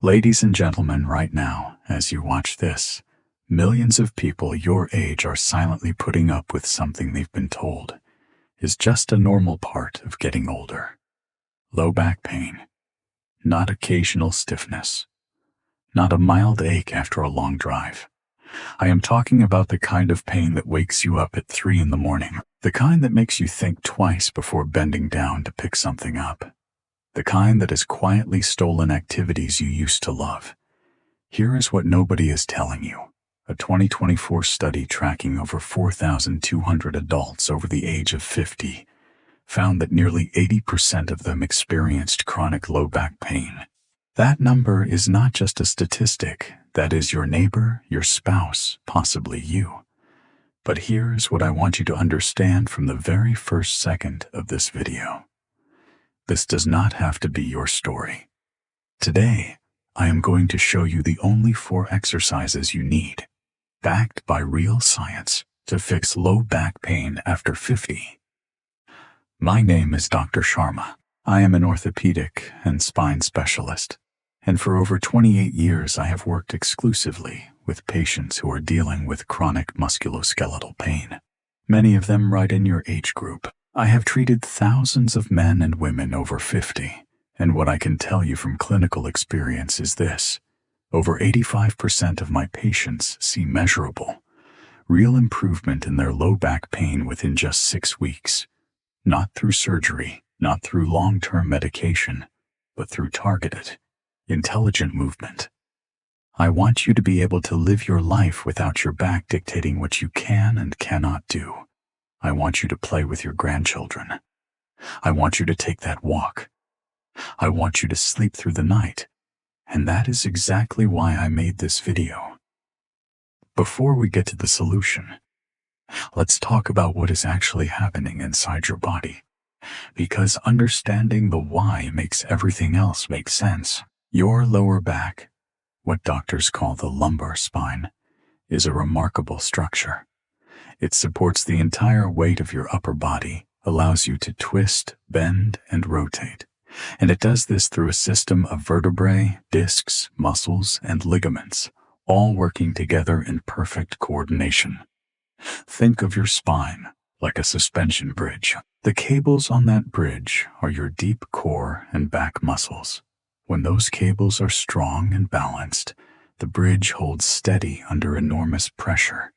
Ladies and gentlemen, right now, as you watch this, millions of people your age are silently putting up with something they've been told is just a normal part of getting older. Low back pain, not occasional stiffness, not a mild ache after a long drive. I am talking about the kind of pain that wakes you up at 3 in the morning, the kind that makes you think twice before bending down to pick something up, the kind that has quietly stolen activities you used to love. Here is what nobody is telling you. A 2024 study tracking over 4,200 adults over the age of 50 found that nearly 80% of them experienced chronic low back pain. That number is not just a statistic. That is your neighbor, your spouse, possibly you. But here's what I want you to understand from the very first second of this video. This does not have to be your story. Today, I am going to show you the only 4 exercises you need, backed by real science, to fix low back pain after 50. My name is Dr. Sharma. I am an orthopedic and spine specialist, and for over 28 years I have worked exclusively with patients who are dealing with chronic musculoskeletal pain, many of them right in your age group. I have treated thousands of men and women over 50, and what I can tell you from clinical experience is this: over 85% of my patients see measurable, real improvement in their low back pain within just 6 weeks, not through surgery, not through long-term medication, but through targeted, intelligent movement. I want you to be able to live your life without your back dictating what you can and cannot do. I want you to play with your grandchildren. I want you to take that walk. I want you to sleep through the night. And that is exactly why I made this video. Before we get to the solution, let's talk about what is actually happening inside your body. Because understanding the why makes everything else make sense. Your lower back, what doctors call the lumbar spine, is a remarkable structure. It supports the entire weight of your upper body, allows you to twist, bend, and rotate. And it does this through a system of vertebrae, discs, muscles, and ligaments, all working together in perfect coordination. Think of your spine like a suspension bridge. The cables on that bridge are your deep core and back muscles. When those cables are strong and balanced, the bridge holds steady under enormous pressure.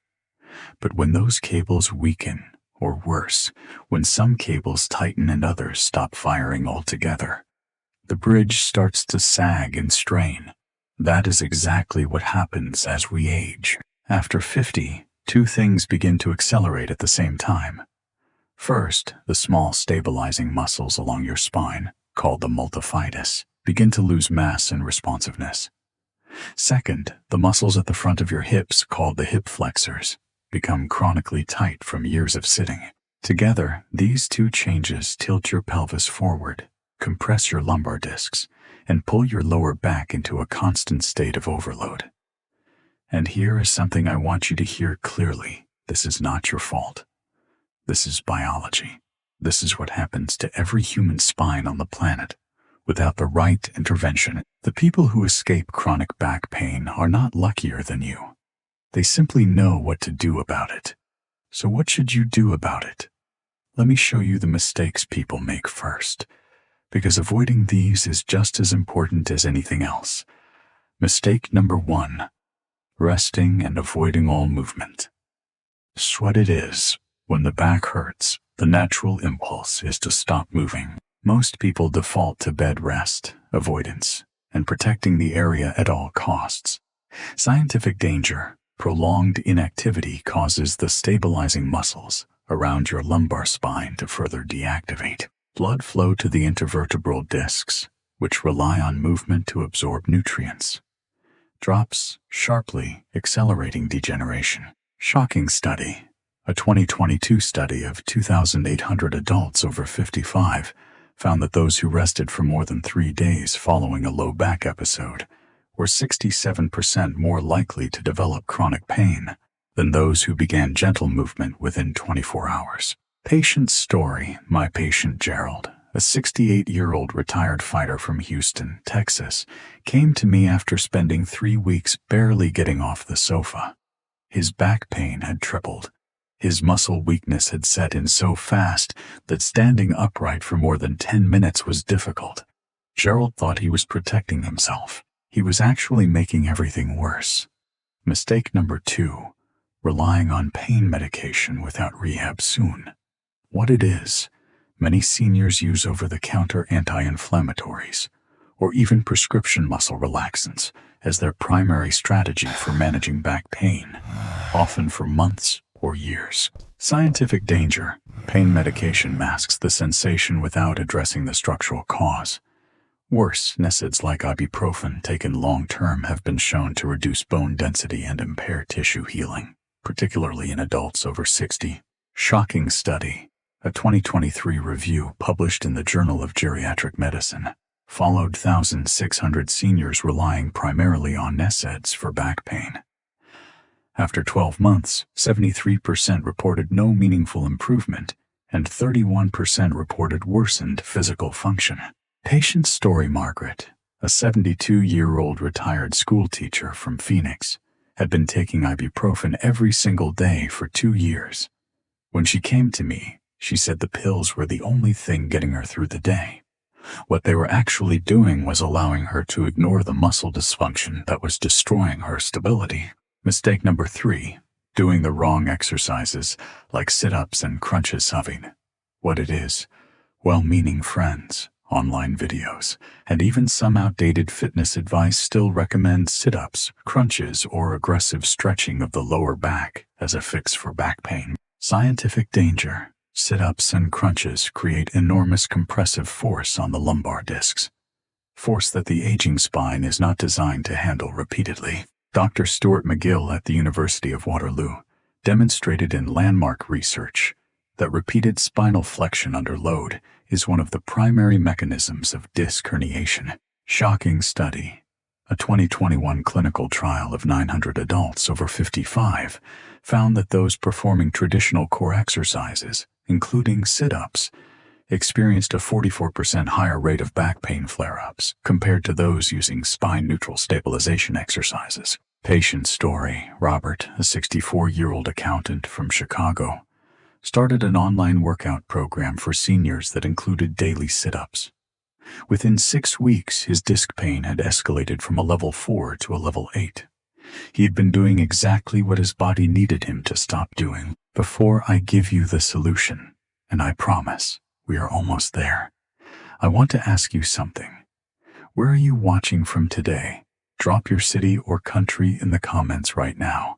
But when those cables weaken, or worse, when some cables tighten and others stop firing altogether, the bridge starts to sag and strain. That is exactly what happens as we age. After 50, 2 things begin to accelerate at the same time. First, the small stabilizing muscles along your spine, called the multifidus, begin to lose mass and responsiveness. Second, the muscles at the front of your hips, called the hip flexors, become chronically tight from years of sitting. Together, these 2 changes tilt your pelvis forward, compress your lumbar discs, and pull your lower back into a constant state of overload. And here is something I want you to hear clearly. This is not your fault. This is biology. This is what happens to every human spine on the planet. Without the right intervention, the people who escape chronic back pain are not luckier than you. They simply know what to do about it. So what should you do about it? Let me show you the mistakes people make first, because avoiding these is just as important as anything else. Mistake number 1, resting and avoiding all movement. That's what it is. When the back hurts, the natural impulse is to stop moving. Most people default to bed rest, avoidance, and protecting the area at all costs. Scientific danger. Prolonged inactivity causes the stabilizing muscles around your lumbar spine to further deactivate. Blood flow to the intervertebral discs, which rely on movement to absorb nutrients, drops sharply, accelerating degeneration. Shocking study. A 2022 study of 2,800 adults over 55 found that those who rested for more than 3 days following a low back episode were 67% more likely to develop chronic pain than those who began gentle movement within 24 hours. Patient story. My patient Gerald, A 68-year-old retired fighter from Houston, Texas, came to me after spending 3 weeks barely getting off the sofa. His back pain had tripled. His muscle weakness had set in so fast that standing upright for more than 10 minutes was difficult. Gerald thought he was protecting himself. He was actually making everything worse. Mistake number 2, relying on pain medication without rehab soon. What it is, many seniors use over-the-counter anti-inflammatories, or even prescription muscle relaxants, as their primary strategy for managing back pain, often for months or years. Scientific danger: pain medication masks the sensation without addressing the structural cause. Worse, NSAIDs like ibuprofen taken long-term have been shown to reduce bone density and impair tissue healing, particularly in adults over 60. Shocking study. A 2023 review published in the Journal of Geriatric Medicine followed 1,600 seniors relying primarily on NSAIDs for back pain. After 12 months, 73% reported no meaningful improvement, and 31% reported worsened physical function. Patient story: Margaret, a 72-year-old retired school teacher from Phoenix, had been taking ibuprofen every single day for 2 years. When she came to me, she said the pills were the only thing getting her through the day. What they were actually doing was allowing her to ignore the muscle dysfunction that was destroying her stability. Mistake number 3, doing the wrong exercises like sit-ups and crunches. What it is, well-meaning friends, online videos, and even some outdated fitness advice still recommend sit-ups, crunches, or aggressive stretching of the lower back as a fix for back pain. Scientific danger: sit-ups and crunches create enormous compressive force on the lumbar discs, force that the aging spine is not designed to handle repeatedly. Dr. Stuart McGill at the University of Waterloo demonstrated in landmark research that repeated spinal flexion under load is one of the primary mechanisms of disc herniation. Shocking study. A 2021 clinical trial of 900 adults over 55 found that those performing traditional core exercises, including sit-ups, experienced a 44% higher rate of back pain flare-ups compared to those using spine-neutral stabilization exercises. Patient story: Robert, a 64-year-old accountant from Chicago, started an online workout program for seniors that included daily sit-ups. Within 6 weeks, his disc pain had escalated from a level 4 to a level 8. He had been doing exactly what his body needed him to stop doing. Before I give you the solution, and I promise we are almost there, I want to ask you something. Where are you watching from today? Drop your city or country in the comments right now.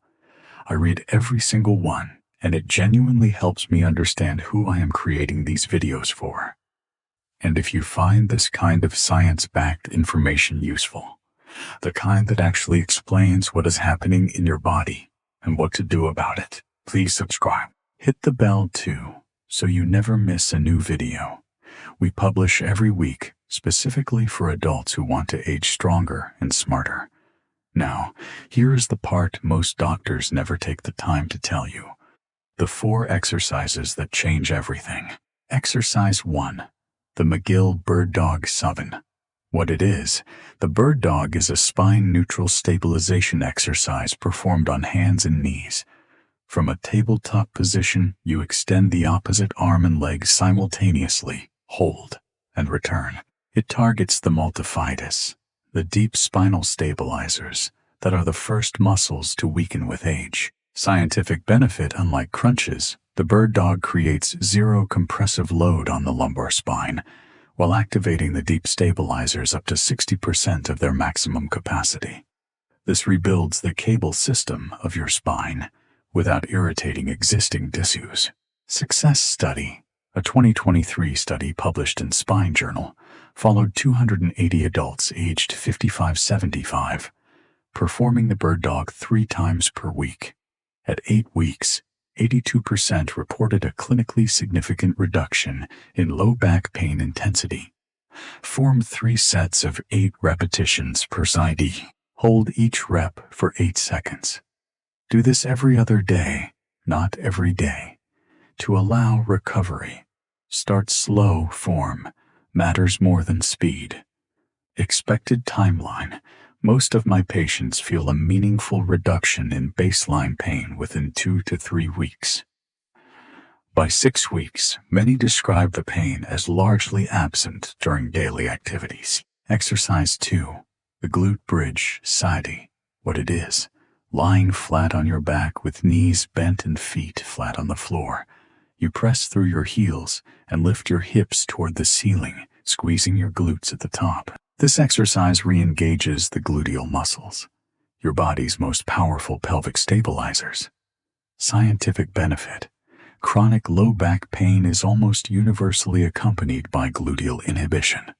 I read every single one, and it genuinely helps me understand who I am creating these videos for. And if you find this kind of science-backed information useful, the kind that actually explains what is happening in your body and what to do about it, please subscribe. Hit the bell too, so you never miss a new video. We publish every week, specifically for adults who want to age stronger and smarter. Now, here is the part most doctors never take the time to tell you. The 4 exercises that change everything. Exercise 1. The McGill Bird Dog 7. What it is, the bird dog is a spine-neutral stabilization exercise performed on hands and knees. From a tabletop position, you extend the opposite arm and leg simultaneously, hold, and return. It targets the multifidus, the deep spinal stabilizers that are the first muscles to weaken with age. Scientific benefit: unlike crunches, the bird dog creates zero compressive load on the lumbar spine, while activating the deep stabilizers up to 60% of their maximum capacity. This rebuilds the cable system of your spine without irritating existing tissues. Success study. A 2023 study published in Spine Journal followed 280 adults aged 55-75, performing the bird dog 3 times per week. At 8 weeks, 82% reported a clinically significant reduction in low back pain intensity. Form 3 sets of 8 repetitions per side. Hold each rep for 8 seconds. Do this every other day, not every day, to allow recovery. Start slow form, matters more than speed. Expected timeline. Most of my patients feel a meaningful reduction in baseline pain within 2 to 3 weeks. By 6 weeks, many describe the pain as largely absent during daily activities. Exercise 2. The Glute Bridge, SIDE. What it is: lying flat on your back with knees bent and feet flat on the floor. You press through your heels and lift your hips toward the ceiling, squeezing your glutes at the top. This exercise re-engages the gluteal muscles, your body's most powerful pelvic stabilizers. Scientific benefit: chronic low back pain is almost universally accompanied by gluteal inhibition.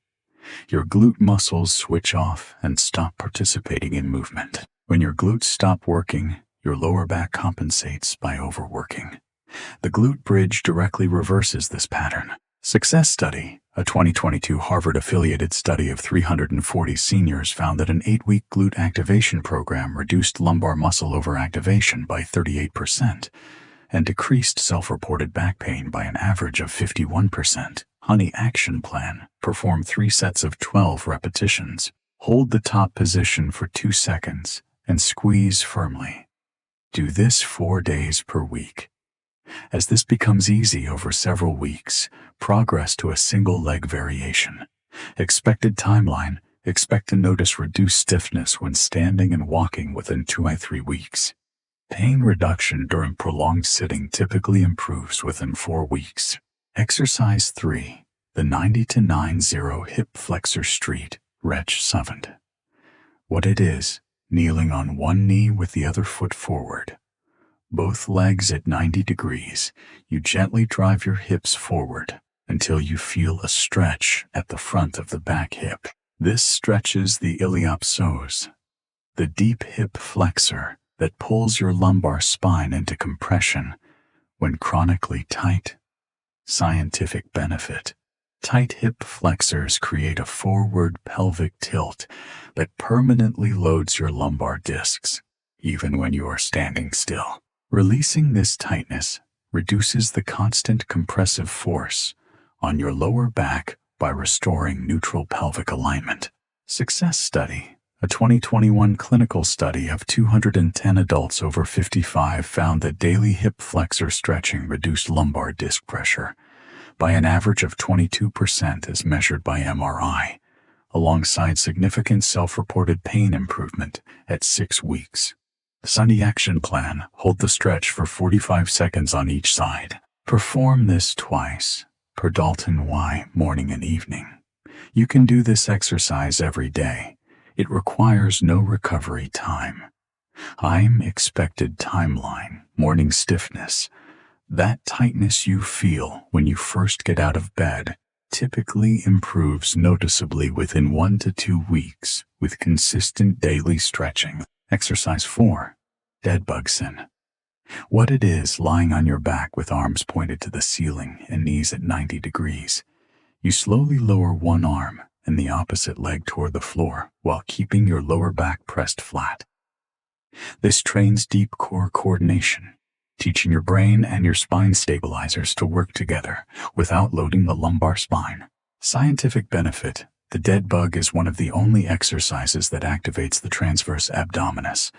Your glute muscles switch off and stop participating in movement. When your glutes stop working, your lower back compensates by overworking. The Glute Bridge directly reverses this pattern. Success study: a 2022 Harvard-affiliated study of 340 seniors found that an 8-week glute activation program reduced lumbar muscle overactivation by 38% and decreased self-reported back pain by an average of 51%. Honey action plan: perform 3 sets of 12 repetitions. Hold the top position for 2 seconds and squeeze firmly. Do this 4 days per week. As this becomes easy over several weeks, progress to a single leg variation. Expected timeline: expect to notice reduced stiffness when standing and walking within 2 to 3 weeks. Pain reduction during prolonged sitting typically improves within 4 weeks. Exercise 3. The 90 to 90 hip flexor street, Rech 7. What it is: kneeling on one knee with the other foot forward. Both legs at 90 degrees, you gently drive your hips forward until you feel a stretch at the front of the back hip. This stretches the iliopsoas, the deep hip flexor that pulls your lumbar spine into compression when chronically tight. Scientific benefit: tight hip flexors create a forward pelvic tilt that permanently loads your lumbar discs, even when you are standing still. Releasing this tightness reduces the constant compressive force on your lower back by restoring neutral pelvic alignment. Success study: a 2021 clinical study of 210 adults over 55 found that daily hip flexor stretching reduced lumbar disc pressure by an average of 22% as measured by MRI, alongside significant self-reported pain improvement at 6 weeks. Sunny action plan: hold the stretch for 45 seconds on each side. Perform this twice per Dalton Y, morning and evening. You can do this exercise every day. It requires no recovery time. I'm expected timeline: morning stiffness. That tightness you feel when you first get out of bed typically improves noticeably within 1 to 2 weeks with consistent daily stretching. Exercise 4. Dead bug sin. What it is: lying on your back with arms pointed to the ceiling and knees at 90 degrees. You slowly lower one arm and the opposite leg toward the floor while keeping your lower back pressed flat. This trains deep core coordination, teaching your brain and your spine stabilizers to work together without loading the lumbar spine. Scientific benefit: the dead bug is one of the only exercises that activates the transverse abdominis,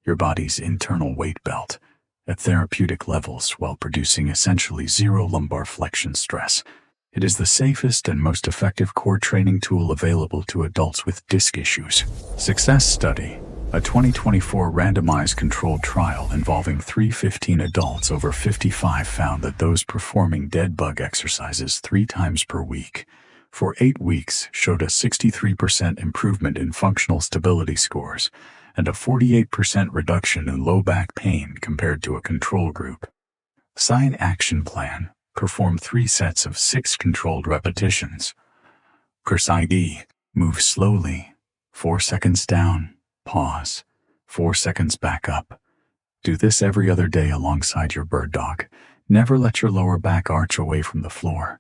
your body's internal weight belt, at therapeutic levels while producing essentially zero lumbar flexion stress. It is the safest and most effective core training tool available to adults with disc issues. Success study: a 2024 randomized controlled trial involving 315 adults over 55 found that those performing dead bug exercises 3 times per week for 8 weeks showed a 63% improvement in functional stability scores and a 48% reduction in low back pain compared to a control group. Sign action plan: perform 3 sets of 6 controlled repetitions. ID: move slowly, 4 seconds down, pause, 4 seconds back up. Do this every other day alongside your bird dog. Never let your lower back arch away from the floor.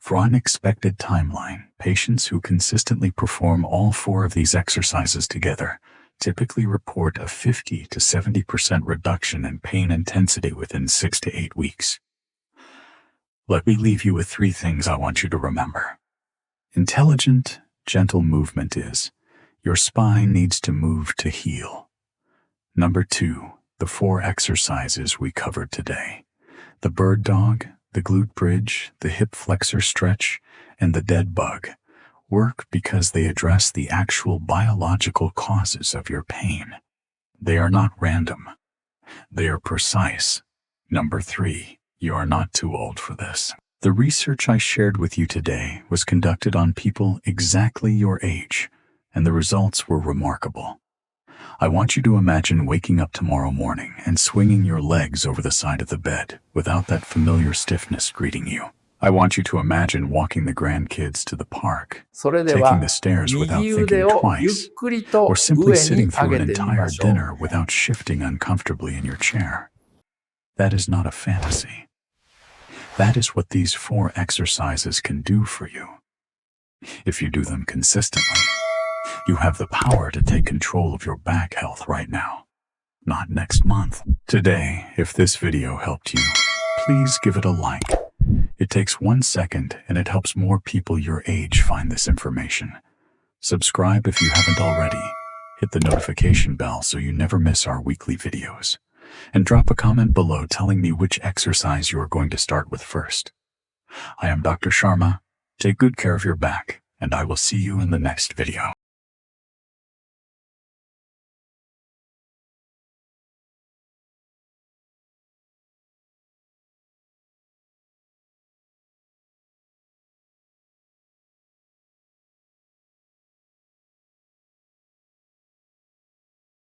For unexpected timeline, patients who consistently perform all 4 of these exercises together typically report a 50 to 70% reduction in pain intensity within 6 to 8 weeks. Let me leave you with 3 things I want you to remember. Intelligent, gentle movement is. Your spine needs to move to heal. Number 2, the 4 exercises we covered today. The bird dog, the glute bridge, the hip flexor stretch, and the dead bug work because they address the actual biological causes of your pain. They are not random. They are precise. Number 3, you are not too old for this. The research I shared with you today was conducted on people exactly your age, and the results were remarkable. I want you to imagine waking up tomorrow morning and swinging your legs over the side of the bed without that familiar stiffness greeting you. I want you to imagine walking the grandkids to the park, taking the stairs without thinking twice, or simply sitting through an entire dinner without shifting uncomfortably in your chair. That is not a fantasy. That is what these 4 exercises can do for you. If you do them consistently, you have the power to take control of your back health right now, not next month. Today, if this video helped you, please give it a like. It takes 1 second and it helps more people your age find this information. Subscribe if you haven't already. Hit the notification bell so you never miss our weekly videos. And drop a comment below telling me which exercise you are going to start with first. I am Dr. Sharma. Take good care of your back, and I will see you in the next video.